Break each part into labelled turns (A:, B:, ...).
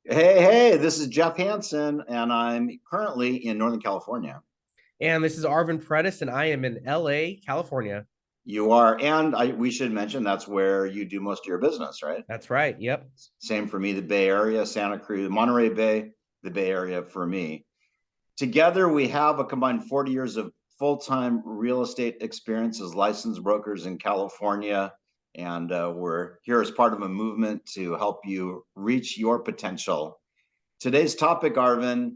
A: Hey, this is Jeff Hansen, and I'm currently in Northern California.
B: And this is Arvin Predis, and I am in LA, California.
A: You are, and we should mention that's where you do most of your business, right?
B: That's right. Yep.
A: Same for me, the Bay Area, Santa Cruz, Monterey Bay, the Bay Area for me. Together, we have a combined 40 years of full-time real estate experience as licensed brokers in California. And we're here as part of a movement to help you reach your potential. Today's topic, Arvin,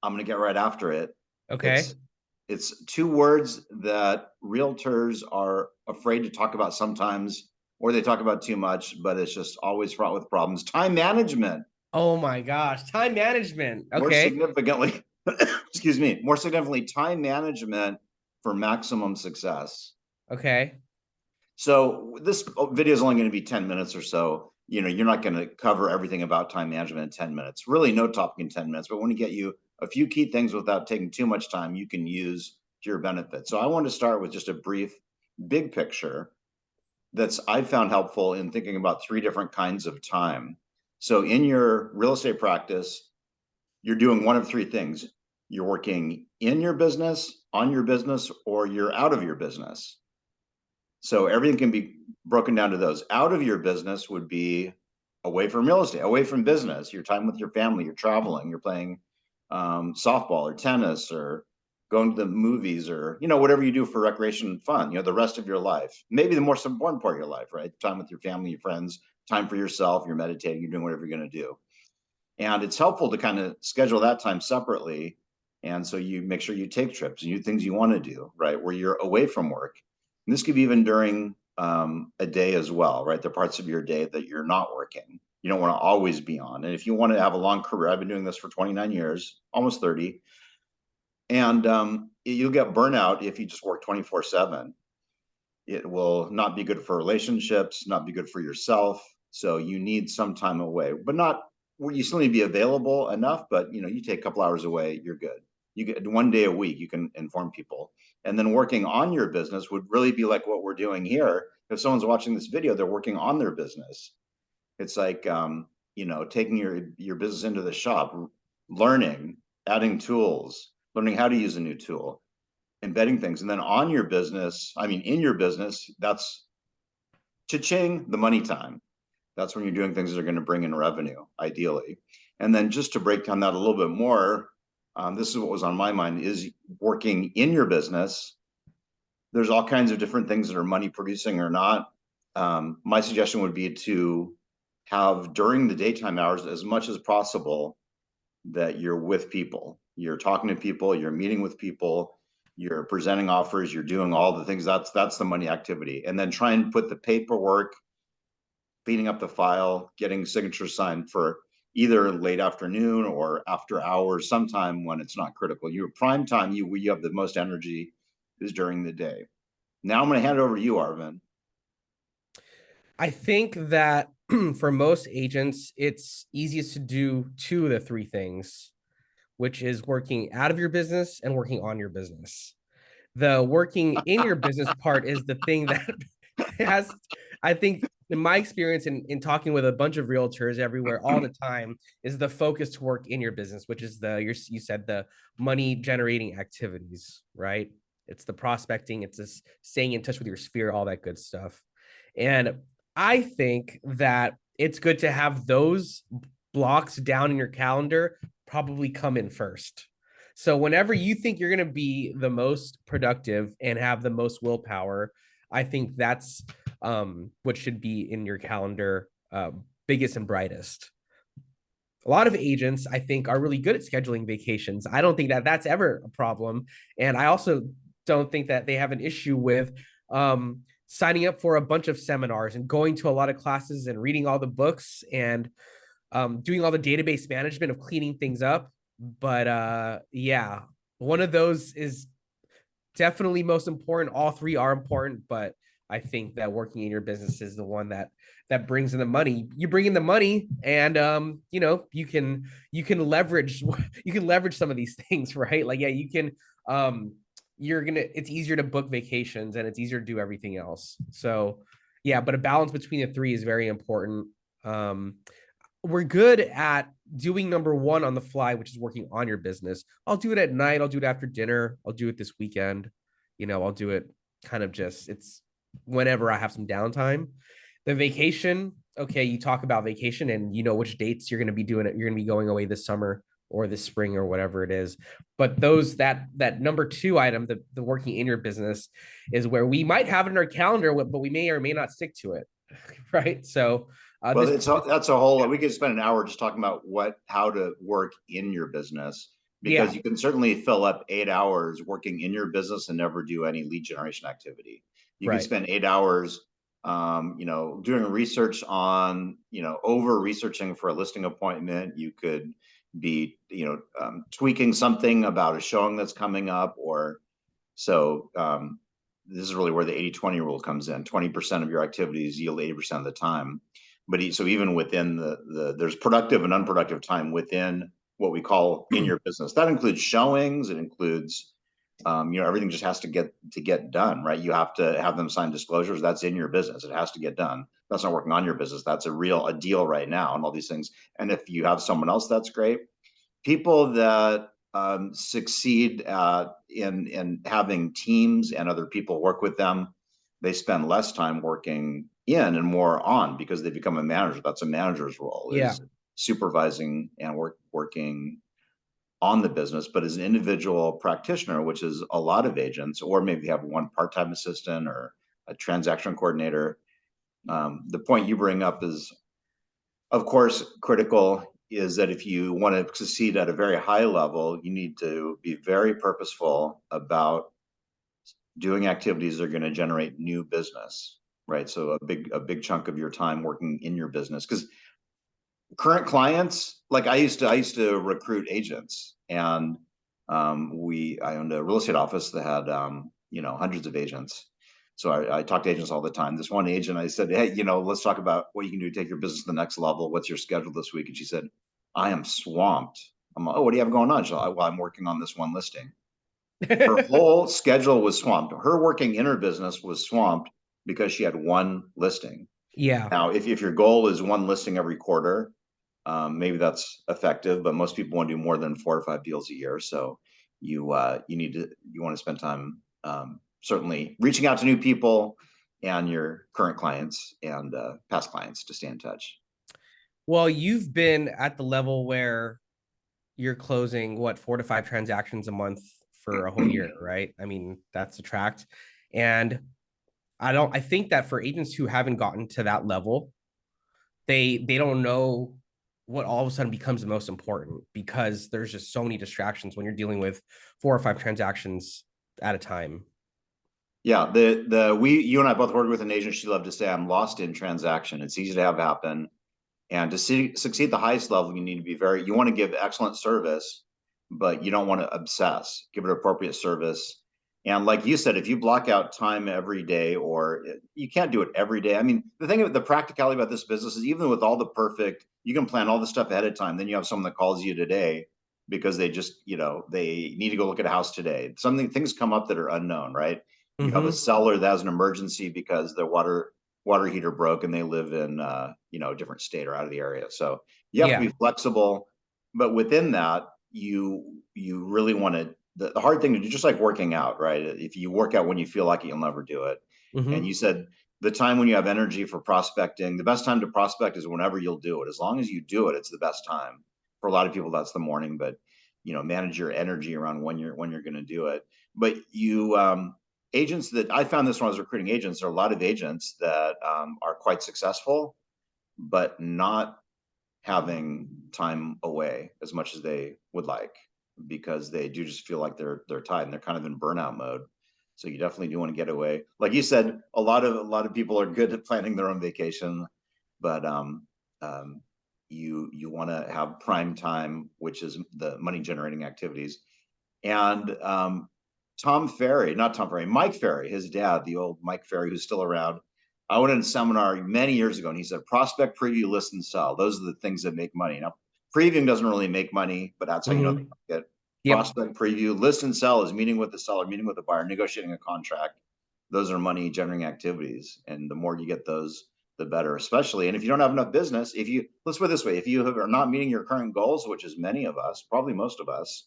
A: I'm going to get right after it.
B: Okay.
A: It's it's two words that realtors are afraid to talk about sometimes, or they talk about too much, but it's just always fraught with problems. Time management,
B: Oh my gosh. Time management.
A: more
B: Okay.
A: significantly, excuse me, more significantly, time management for maximum success.
B: Okay.
A: So this video is only going to be 10 minutes or so. You're not going to cover everything about time management in 10 minutes. Really, no topic in 10 minutes, but I want to get you a few key things without taking too much time you can use to your benefit. So I want to start with just a brief, big picture that's I found helpful in thinking about three different kinds of time. So in your real estate practice, you're doing one of three things. You're working in your business, on your business, or you're out of your business. So everything can be broken down to those. Out of your business would be away from real estate, away from business, your time with your family, you're traveling, you're playing softball or tennis or going to the movies or, whatever you do for recreation and fun, the rest of your life. Maybe the most important part of your life, right? Time with your family, your friends, time for yourself, you're meditating, you're doing whatever you're going to do. And it's helpful to kind of schedule that time separately. And so you make sure you take trips and you things you want to do, right? Where you're away from work. And this could be even during a day as well, right? The parts of your day that you're not working. You don't want to always be on. And if you want to have a long career, I've been doing this for 29 years, almost 30. And you'll get burnout if you just work 24/7. It will not be good for relationships, not be good for yourself. So you need some time away, but not well, you still need to be available enough, but you take a couple hours away, you're good. You get one day a week, you can inform people. And then working on your business would really be like what we're doing here. If someone's watching this video, they're working on their business. It's like taking your business into the shop, learning, adding tools, learning how to use a new tool, embedding things. And then on your business, I mean, in your business, that's cha-ching, the money time. That's when you're doing things that are going to bring in revenue, ideally. And then just to break down that a little bit more, this is what was on my mind, is working in your business. There's all kinds of different things that are money producing or not. My suggestion would be to have during the daytime hours as much as possible that you're with people, you're talking to people, you're meeting with people, you're presenting offers, you're doing all the things. That's the money activity. And then try and put the paperwork, cleaning up the file, getting signatures signed for either late afternoon or after hours, sometime when it's not critical. Your prime time, you have the most energy is during the day. Now I'm going to hand it over to you, Arvin.
B: I think that for most agents, it's easiest to do two of the three things, which is working out of your business and working on your business. The working in your business part is the thing that has, I think, in my experience in talking with a bunch of realtors everywhere all the time, is the focus to work in your business, which is you said the money generating activities, right? It's the prospecting, it's this staying in touch with your sphere, all that good stuff. And I think that it's good to have those blocks down in your calendar probably come in first. So whenever you think you're going to be the most productive and have the most willpower, I think that's what should be in your calendar, biggest and brightest. A lot of agents, I think, are really good at scheduling vacations. I don't think that that's ever a problem, and I also don't think that they have an issue with signing up for a bunch of seminars and going to a lot of classes and reading all the books and doing all the database management of cleaning things up. But yeah, one of those is definitely most important. All three are important, but I think that working in your business is the one that brings in the money. You bring in the money, and you can leverage you can leverage some of these things, right? Like, yeah, you can it's easier to book vacations and it's easier to do everything else. So yeah, but a balance between the three is very important. Um, we're good at doing number one on the fly, which is working on your business. I'll do it at night. I'll do it after dinner. I'll do it this weekend. I'll do it kind of just, it's whenever I have some downtime. The vacation, okay, you talk about vacation and you know which dates you're going to be doing it. You're going to be going away this summer or this spring or whatever it is. But that number two item, the working in your business, is where we might have it in our calendar, but we may or may not stick to it. Right. So
A: Well,
B: this
A: that's a whole, we could spend an hour just talking about how to work in your business,
B: yeah,
A: because you can certainly fill up 8 hours working in your business and never do any lead generation activity. You could
B: right.
A: spend 8 hours, doing research on, over researching for a listing appointment. You could be, tweaking something about a showing that's coming up, or so, this is really where the 80-20 rule comes in. 20% of your activities yield 80% of the time. But so even within there's productive and unproductive time within what we call in your business. That includes showings. It includes, everything just has to get done, right? You have to have them sign disclosures. That's in your business. It has to get done. That's not working on your business. That's a deal right now, and all these things. And if you have someone else, that's great. People that succeed in having teams and other people work with them, they spend less time working in and more on, because they become a manager. That's a manager's role,
B: Yeah.
A: is supervising and working on the business. But as an individual practitioner, which is a lot of agents, or maybe have one part-time assistant or a transaction coordinator, the point you bring up is, of course, critical, is that if you want to succeed at a very high level, you need to be very purposeful about doing activities that are going to generate new business, right? So a big chunk of your time working in your business, because current clients, like I used to recruit agents, and I owned a real estate office that had hundreds of agents. So I talk to agents all the time. This one agent, I said, hey, let's talk about what you can do to take your business to the next level. What's your schedule this week? And she said, I am swamped. I'm like, oh, what do you have going on? She's like, well, I'm working on this one listing. Her whole schedule was swamped. Her working in her business was swamped because she had one listing.
B: Yeah.
A: Now, if your goal is one listing every quarter, maybe that's effective, but most people want to do more than 4 or 5 deals a year. So you want to spend time, certainly reaching out to new people and your current clients and past clients to stay in touch.
B: Well, you've been at the level where you're closing what, 4 to 5 transactions a month for a whole year, right? I mean, that's a tract. And I think that for agents who haven't gotten to that level, they don't know what all of a sudden becomes the most important, because there's just so many distractions when you're dealing with 4 or 5 transactions at a time.
A: Yeah, you and I both worked with an agent. She loved to say, "I'm lost in transaction." It's easy to have happen. And to succeed at the highest level, you need to be you want to give excellent service, but you don't want to obsess. Give it appropriate service. And like you said, if you block out time every day, or you can't do it every day. I mean, the practicality about this business is, even with all the perfect, you can plan all the stuff ahead of time. Then you have someone that calls you today because they just, they need to go look at a house today. Things come up that are unknown, right? You have a
B: Mm-hmm.
A: seller that has an emergency because their water heater broke and they live in a different state or out of the area. So you have to
B: Yeah.
A: be flexible, but within that, you really want to, the hard thing to do, just like working out, right? If you work out when you feel like it, you'll never do it. And
B: Mm-hmm.
A: you said the time when you have energy for prospecting, the best time to prospect is whenever you'll do it. As long as you do it, it's the best time. For a lot of people, that's the morning, but manage your energy around when you're going to do it. But agents that I found this when I was recruiting agents, there are a lot of agents that are quite successful, but not having time away as much as they would like, because they do just feel like they're tied and they're kind of in burnout mode. So you definitely do want to get away. Like you said, a lot of people are good at planning their own vacation, but um, you want to have prime time, which is the money generating activities. And Mike Ferry, his dad, the old Mike Ferry, who's still around. I went in a seminar many years ago, and he said, prospect, preview, list, and sell. Those are the things that make money. Now, previewing doesn't really make money, but that's how you know the
B: Mm-hmm.
A: market.
B: Yep.
A: Prospect, preview, list, and sell is meeting with the seller, meeting with the buyer, negotiating a contract. Those are money generating activities. And the more you get those the better, especially. And if you don't have enough business, let's put it this way, if you are not meeting your current goals, which is many of us, probably most of us,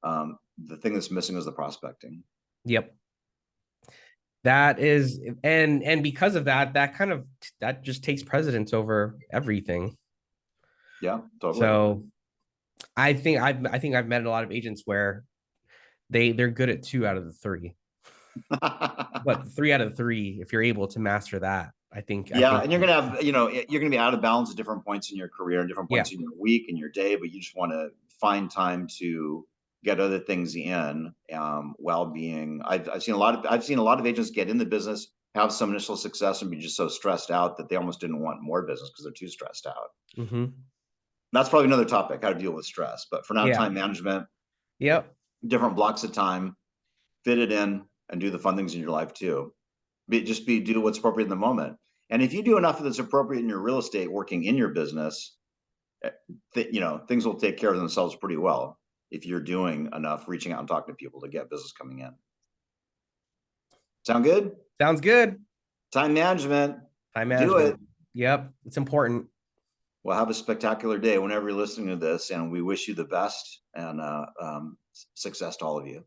A: the thing that's missing is the prospecting.
B: Yep. That is, and because of that, that just takes precedence over everything.
A: Yeah, totally.
B: So I think I've met a lot of agents where they're good at 2 out of the 3. But 3 out of 3, if you're able to master that, I
A: Yeah,
B: think
A: and you're gonna have, you're gonna be out of balance at different points in your career and different
B: yeah.
A: points in your week and your day, but you just want to find time to get other things in, while being. I've seen a lot of agents get in the business, have some initial success, and be just so stressed out that they almost didn't want more business because they're too stressed out.
B: Mm-hmm.
A: That's probably another topic, how to deal with stress. But for now,
B: Yeah.
A: time management,
B: Yep.
A: different blocks of time, fit it in, and do the fun things in your life too. Do what's appropriate in the moment. And if you do enough that's appropriate in your real estate, working in your business, things will take care of themselves pretty well if you're doing enough reaching out and talking to people to get business coming in. Sound good?
B: Sounds good.
A: Time management.
B: Time
A: Do it.
B: management. Yep. It's important.
A: Well, have a spectacular day whenever you're listening to this, and we wish you the best and success to all of you.